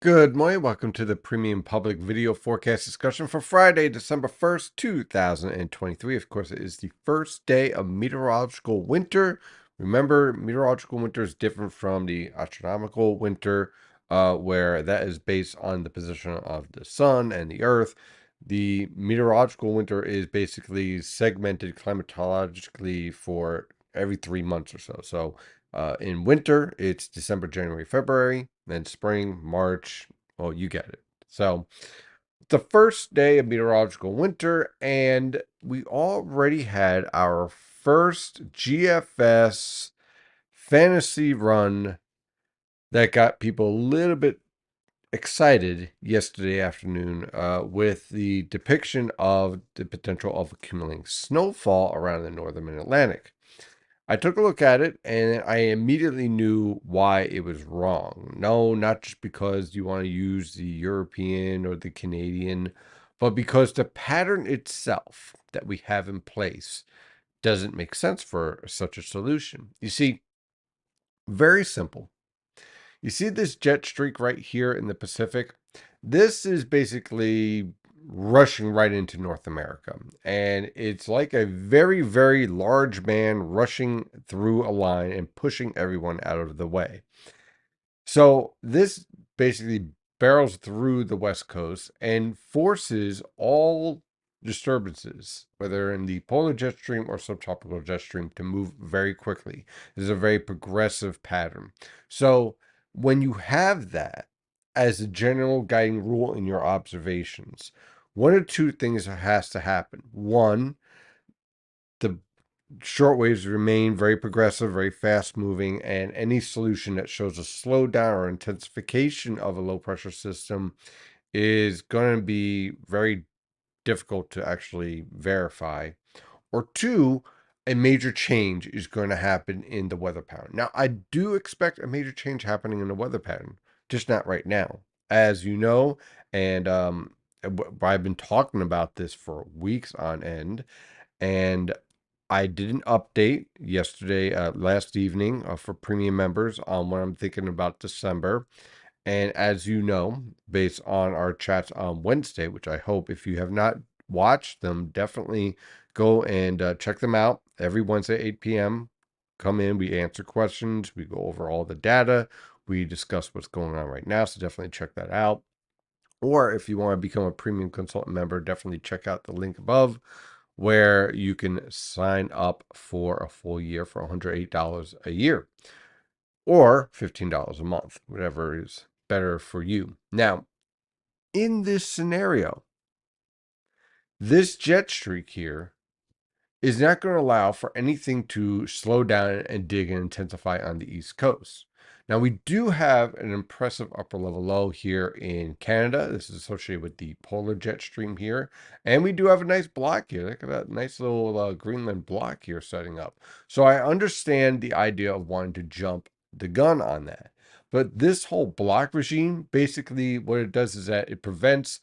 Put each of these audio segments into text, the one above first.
Good morning. Welcome to the Premium Public Video Forecast discussion for Friday, December 1st, 2023. Of course, it is the first day of meteorological winter. Remember, meteorological winter is different from the astronomical winter, where that is based on the position of the sun and the earth. The meteorological winter is basically segmented climatologically for every 3 months or so. In winter, it's December, January, February, then spring, March. Well, you get it. So, the first day of meteorological winter, and we already had our first GFS fantasy run that got people a little bit excited yesterday afternoon with the depiction of the potential of accumulating snowfall around the northern Mid-Atlantic. I took a look at it and I immediately knew why it was wrong. No, not just because you want to use the European or the Canadian, but because the pattern itself that we have in place doesn't make sense for such a solution. You see, very simple. You see this jet streak right here in the Pacific? This is basically rushing right into North America. And it's like a very, very large man rushing through a line and pushing everyone out of the way. So this basically barrels through the West Coast and forces all disturbances, whether in the polar jet stream or subtropical jet stream, to move very quickly. This is a very progressive pattern. So when you have that as a general guiding rule in your observations, one or two things has to happen. One, the short waves remain very progressive, very fast moving, and any solution that shows a slowdown or intensification of a low pressure system is going to be very difficult to actually verify. Or two, a major change is going to happen in the weather pattern. Now, I do expect a major change happening in the weather pattern, just not right now. As you know, and I've been talking about this for weeks on end, and I did an update yesterday, last evening, for premium members on what I'm thinking about December. And as you know, based on our chats on Wednesday, which I hope if you have not watched them, definitely go and check them out every Wednesday, 8 p.m. Come in, we answer questions, we go over all the data, we discuss what's going on right now. So definitely check that out. Or if you want to become a premium consultant member, definitely check out the link above where you can sign up for a full year for $108 a year or $15 a month, whatever is better for you. Now, in this scenario, this jet streak here is not going to allow for anything to slow down and dig and intensify on the East Coast. Now, we do have an impressive upper level low here in Canada. This is associated with the polar jet stream here. And we do have a nice block here. Look at that nice little Greenland block here setting up. So I understand the idea of wanting to jump the gun on that. But this whole block regime, basically what it does is that it prevents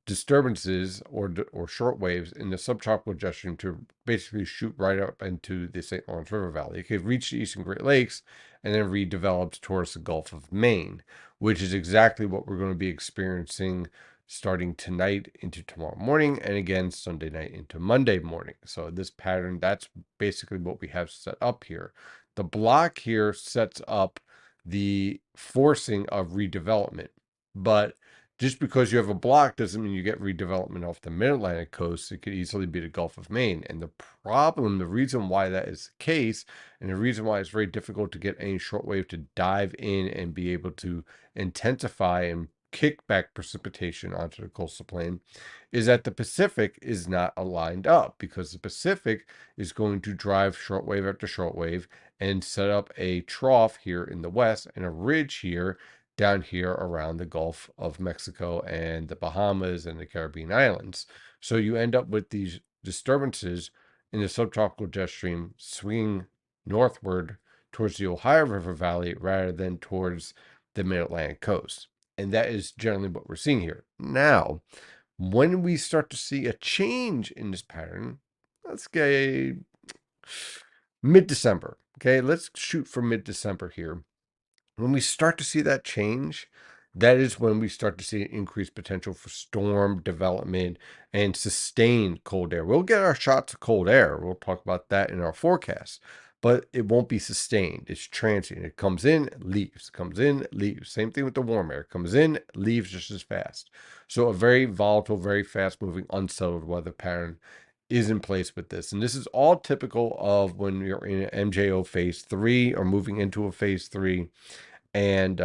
disturbances or short waves in the subtropical jet stream to basically shoot right up into the St. Lawrence River Valley. It could reach the eastern Great Lakes and then redevelop towards the Gulf of Maine, which is exactly what we're going to be experiencing starting tonight into tomorrow morning and again Sunday night into Monday morning. So this pattern, that's basically what we have set up here. The block here sets up the forcing of redevelopment, but just because you have a block doesn't mean you get redevelopment off the mid-Atlantic coast. It could easily be the Gulf of Maine. And the problem, the reason why that is the case, and the reason why it's very difficult to get any shortwave to dive in and be able to intensify and kick back precipitation onto the coastal plain, is that the Pacific is not aligned up, because the Pacific is going to drive shortwave after shortwave and set up a trough here in the west and a ridge here down here around the Gulf of Mexico and the Bahamas and the Caribbean islands. So you end up with these disturbances in the subtropical jet stream swinging northward towards the Ohio River Valley rather than towards the mid-Atlantic coast. And that is generally what we're seeing here. Now, when we start to see a change in this pattern, let's get mid-December. Okay, let's shoot for mid-December here. When we start to see that change, that is when we start to see increased potential for storm development and sustained cold air. We'll get our shots of cold air. We'll talk about that in our forecast, but it won't be sustained. It's transient. It comes in, leaves, comes in, leaves. Same thing with the warm air. It comes in, leaves just as fast. So a very volatile, very fast moving, unsettled weather pattern is in place with this. And this is all typical of when you're in MJO phase 3 or moving into a phase 3 and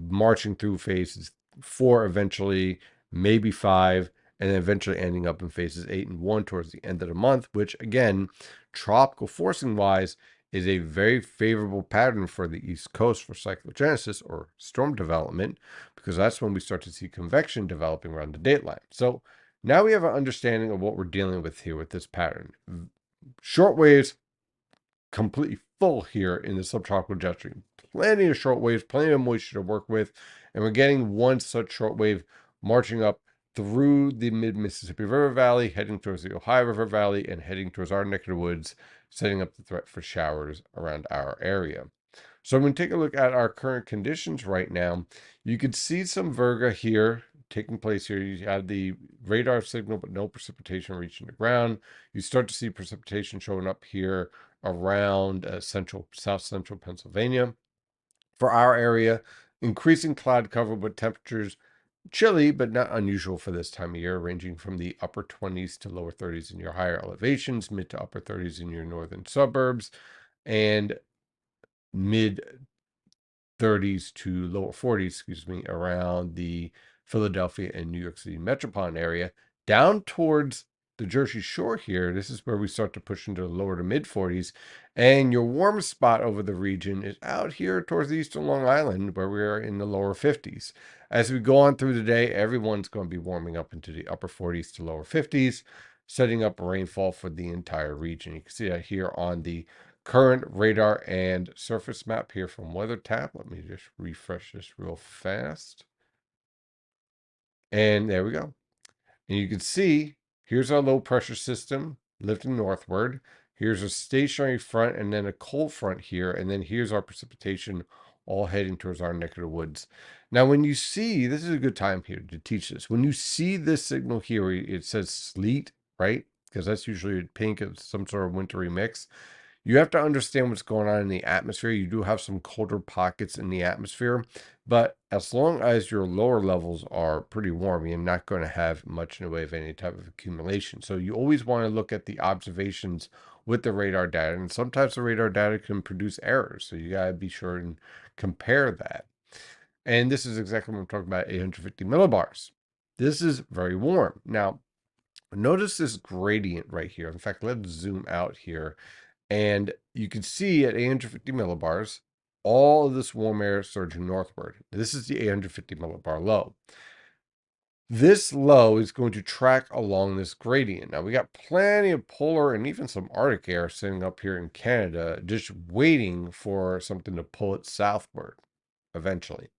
marching through phases 4 eventually, maybe 5, and then eventually ending up in phases 8 and 1 towards the end of the month, which again, tropical forcing wise, is a very favorable pattern for the East Coast for cyclogenesis or storm development, because that's when we start to see convection developing around the dateline. So now we have an understanding of what we're dealing with here with this pattern. Short waves completely full here in the subtropical jet stream. Plenty of short waves, plenty of moisture to work with, and we're getting one such short wave marching up through the mid-Mississippi River Valley, heading towards the Ohio River Valley, and heading towards our neck of the woods, setting up the threat for showers around our area. So when we take a look at our current conditions right now, you could see some virga here taking place here. You have the radar signal, but no precipitation reaching the ground. You start to see precipitation showing up here around south central Pennsylvania. For our area, increasing cloud cover with temperatures chilly, but not unusual for this time of year, ranging from the upper 20s to lower 30s in your higher elevations, mid to upper 30s in your northern suburbs, and mid 30s to lower 40s, around the Philadelphia and New York City metropolitan area. Down towards the Jersey Shore here, this is where we start to push into the lower to mid 40s. And your warmest spot over the region is out here towards the eastern Long Island, where we are in the lower 50s. As we go on through the day, everyone's going to be warming up into the upper 40s to lower 50s, setting up rainfall for the entire region. You can see that here on the current radar and surface map here from WeatherTap. Let me just refresh this real fast. And there we go. And you can see here's our low pressure system lifting northward. Here's a stationary front and then a cold front here. And then here's our precipitation all heading towards our neck of the woods. Now, when you see, this is a good time here to teach this. When you see this signal here, it says sleet, right? Because that's usually pink of some sort of wintry mix. You have to understand what's going on in the atmosphere. You do have some colder pockets in the atmosphere, but as long as your lower levels are pretty warm, you're not going to have much in the way of any type of accumulation. So you always want to look at the observations with the radar data, and sometimes the radar data can produce errors. So you got to be sure and compare that. And this is exactly what I'm talking about, 850 millibars. This is very warm. Now, notice this gradient right here. In fact, let's zoom out here. And you can see at 850 millibars, all of this warm air surging northward. This is the 850 millibar low. This low is going to track along this gradient. Now, we got plenty of polar and even some Arctic air sitting up here in Canada, just waiting for something to pull it southward eventually.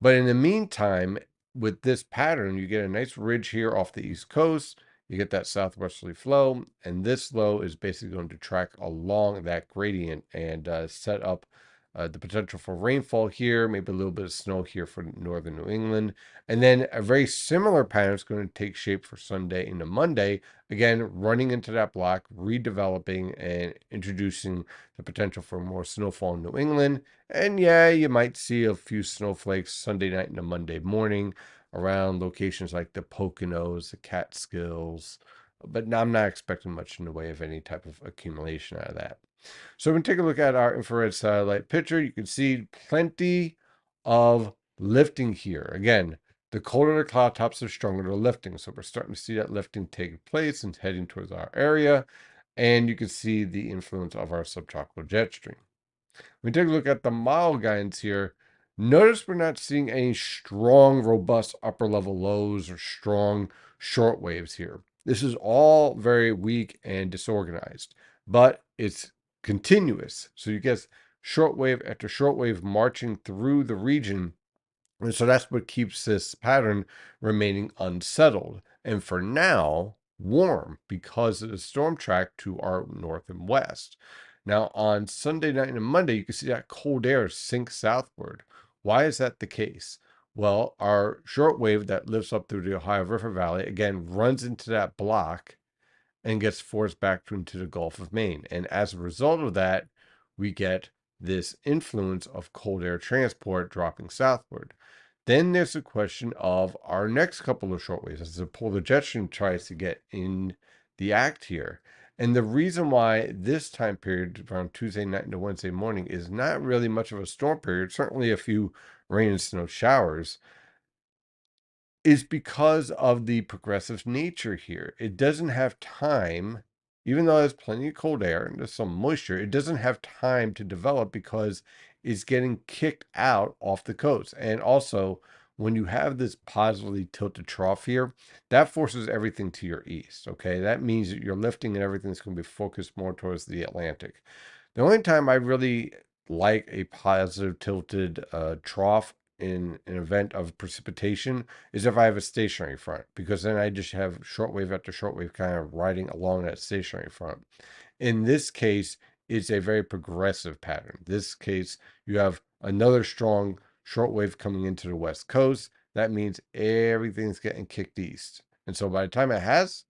But in the meantime, with this pattern, you get a nice ridge here off the East Coast. You get that southwesterly flow, and this low is basically going to track along that gradient and set up the potential for rainfall here, maybe a little bit of snow here for northern New England. And then a very similar pattern is going to take shape for Sunday into Monday, again, running into that block, redeveloping and introducing the potential for more snowfall in New England. And yeah, you might see a few snowflakes Sunday night into Monday morning around locations like the Poconos, the Catskills, but I'm not expecting much in the way of any type of accumulation out of that. So when we take a look at our infrared satellite picture, you can see plenty of lifting here. Again, the colder the cloud tops, the stronger the lifting. So we're starting to see that lifting take place and heading towards our area. And you can see the influence of our subtropical jet stream. When we take a look at the model guidance here, notice we're not seeing any strong, robust upper level lows or strong short waves here. This is all very weak and disorganized, but it's continuous. So you get short wave after short wave marching through the region. And so that's what keeps this pattern remaining unsettled. And for now, warm because of the storm track to our north and west. Now, on Sunday night and Monday, you can see that cold air sink southward. Why is that the case? Well, our shortwave that lifts up through the Ohio River Valley again runs into that block and gets forced back into the Gulf of Maine. And as a result of that, we get this influence of cold air transport dropping southward. Then there's the question of our next couple of shortwaves as the polar jet stream tries to get in the act here. And the reason why this time period around Tuesday night into Wednesday morning is not really much of a storm period, certainly a few rain and snow showers, is because of the progressive nature here. It doesn't have time, even though there's plenty of cold air and there's some moisture, it doesn't have time to develop because it's getting kicked out off the coast. And also, when you have this positively tilted trough here, that forces everything to your east. Okay. That means that your lifting and everything's going to be focused more towards the Atlantic. The only time I really like a positive tilted trough in an event of precipitation is if I have a stationary front, because then I just have shortwave after shortwave kind of riding along that stationary front. In this case, it's a very progressive pattern. This case, you have another strong shortwave coming into the west coast. That means everything's getting kicked east. And so by the time it has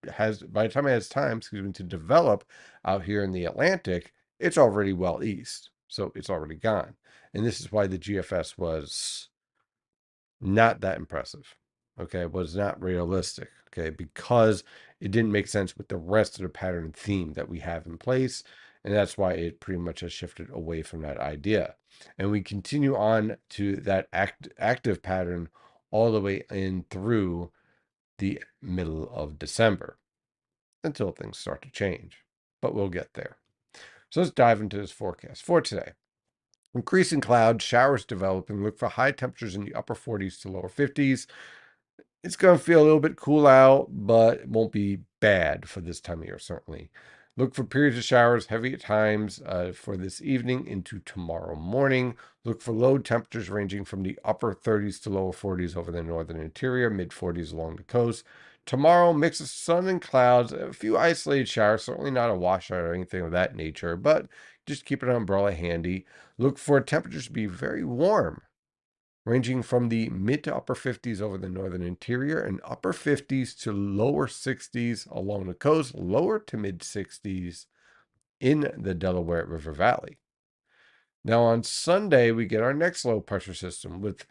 time, to develop out here in the Atlantic, it's already well east. So it's already gone. And this is why the GFS was not that impressive. Okay, was not realistic. Okay, because it didn't make sense with the rest of the pattern theme that we have in place. And that's why it pretty much has shifted away from that idea. And we continue on to that active pattern all the way in through the middle of December until things start to change. But we'll get there. So let's dive into this forecast for today. Increasing clouds, showers developing. Look for high temperatures in the upper 40s to lower 50s. It's going to feel a little bit cool out, but it won't be bad for this time of year, certainly. Look for periods of showers, heavy at times for this evening into tomorrow morning. Look for low temperatures ranging from the upper 30s to lower 40s over the northern interior, mid 40s along the coast. Tomorrow, mix of sun and clouds, a few isolated showers, certainly not a washout or anything of that nature, but just keep an umbrella handy. Look for temperatures to be very warm, ranging from the mid to upper 50s over the northern interior and upper 50s to lower 60s along the coast, lower to mid 60s in the Delaware River Valley. Now, on Sunday, we get our next low pressure system with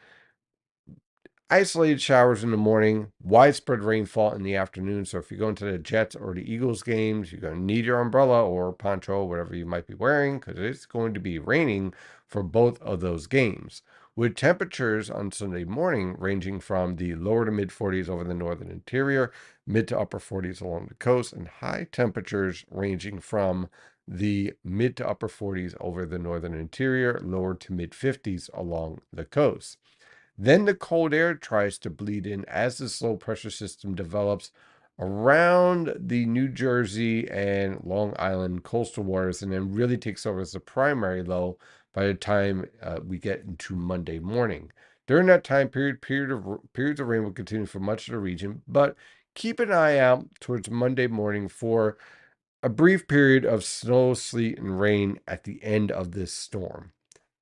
isolated showers in the morning, widespread rainfall in the afternoon. So if you're going to the Jets or the Eagles games, you're going to need your umbrella or poncho, whatever you might be wearing, because it's going to be raining for both of those games. With temperatures on Sunday morning ranging from the lower to mid 40s over the northern interior, mid to upper 40s along the coast, and high temperatures ranging from the mid to upper 40s over the northern interior, lower to mid 50s along the coast. Then the cold air tries to bleed in as this low pressure system develops around the New Jersey and Long Island coastal waters, and then really takes over as the primary low by the time we get into Monday morning. During that time period, periods of rain will continue for much of the region, but keep an eye out towards Monday morning for a brief period of snow, sleet, and rain at the end of this storm.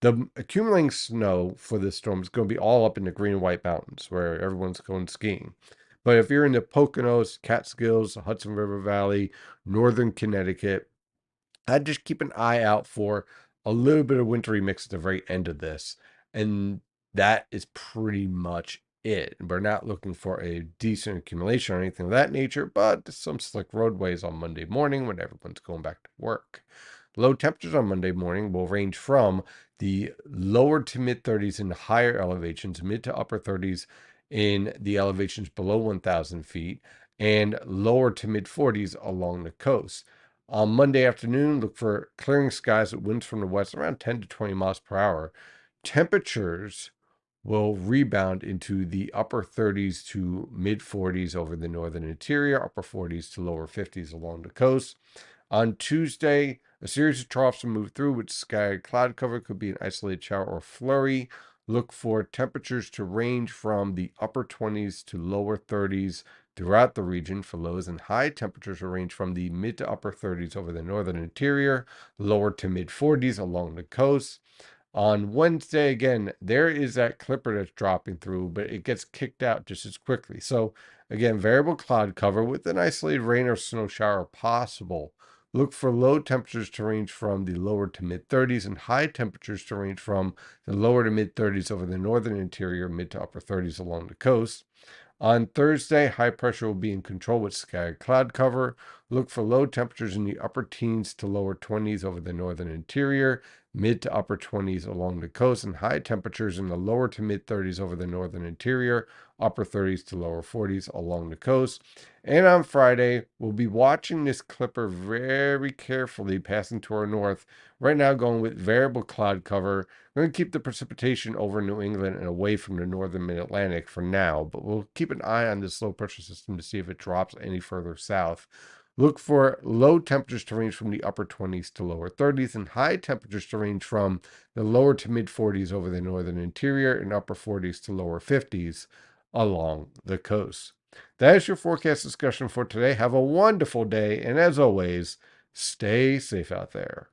The accumulating snow for this storm is going to be all up in the Green and White Mountains where everyone's going skiing. But if you're in the Poconos, Catskills, Hudson River Valley, northern Connecticut, I'd just keep an eye out for a little bit of wintry mix at the very end of this. And that is pretty much it. We're not looking for a decent accumulation or anything of that nature, but some slick roadways on Monday morning when everyone's going back to work. Low temperatures on Monday morning will range from the lower to mid 30s in higher elevations, mid to upper 30s in the elevations below 1,000 feet, and lower to mid 40s along the coast. On Monday afternoon, look for clearing skies with winds from the west around 10 to 20 miles per hour. Temperatures will rebound into the upper 30s to mid 40s over the northern interior, upper 40s to lower 50s along the coast. On Tuesday, a series of troughs will move through with sky cloud cover, could be an isolated shower or flurry. Look for temperatures to range from the upper 20s to lower 30s throughout the region for lows, and high temperatures will range from the mid to upper 30s over the northern interior, lower to mid 40s along the coast. On Wednesday, again, there is that clipper that's dropping through, but it gets kicked out just as quickly. So, again, variable cloud cover with an isolated rain or snow shower possible. Look for low temperatures to range from the lower to mid 30s and high temperatures to range from the lower to mid 30s over the northern interior, mid to upper 30s along the coast. On Thursday, high pressure will be in control with scattered cloud cover. Look for low temperatures in the upper teens to lower 20s over the northern interior, mid to upper 20s along the coast, and high temperatures in the lower to mid 30s over the northern interior, upper 30s to lower 40s along the coast. And on Friday, we'll be watching this clipper very carefully passing to our north. Right now, going with variable cloud cover. We're going to keep the precipitation over New England and away from the northern mid Atlantic for now, but we'll keep an eye on this low pressure system to see if it drops any further south. Look for low temperatures to range from the upper 20s to lower 30s and high temperatures to range from the lower to mid 40s over the northern interior and upper 40s to lower 50s along the coast. That is your forecast discussion for today. Have a wonderful day, and as always, stay safe out there.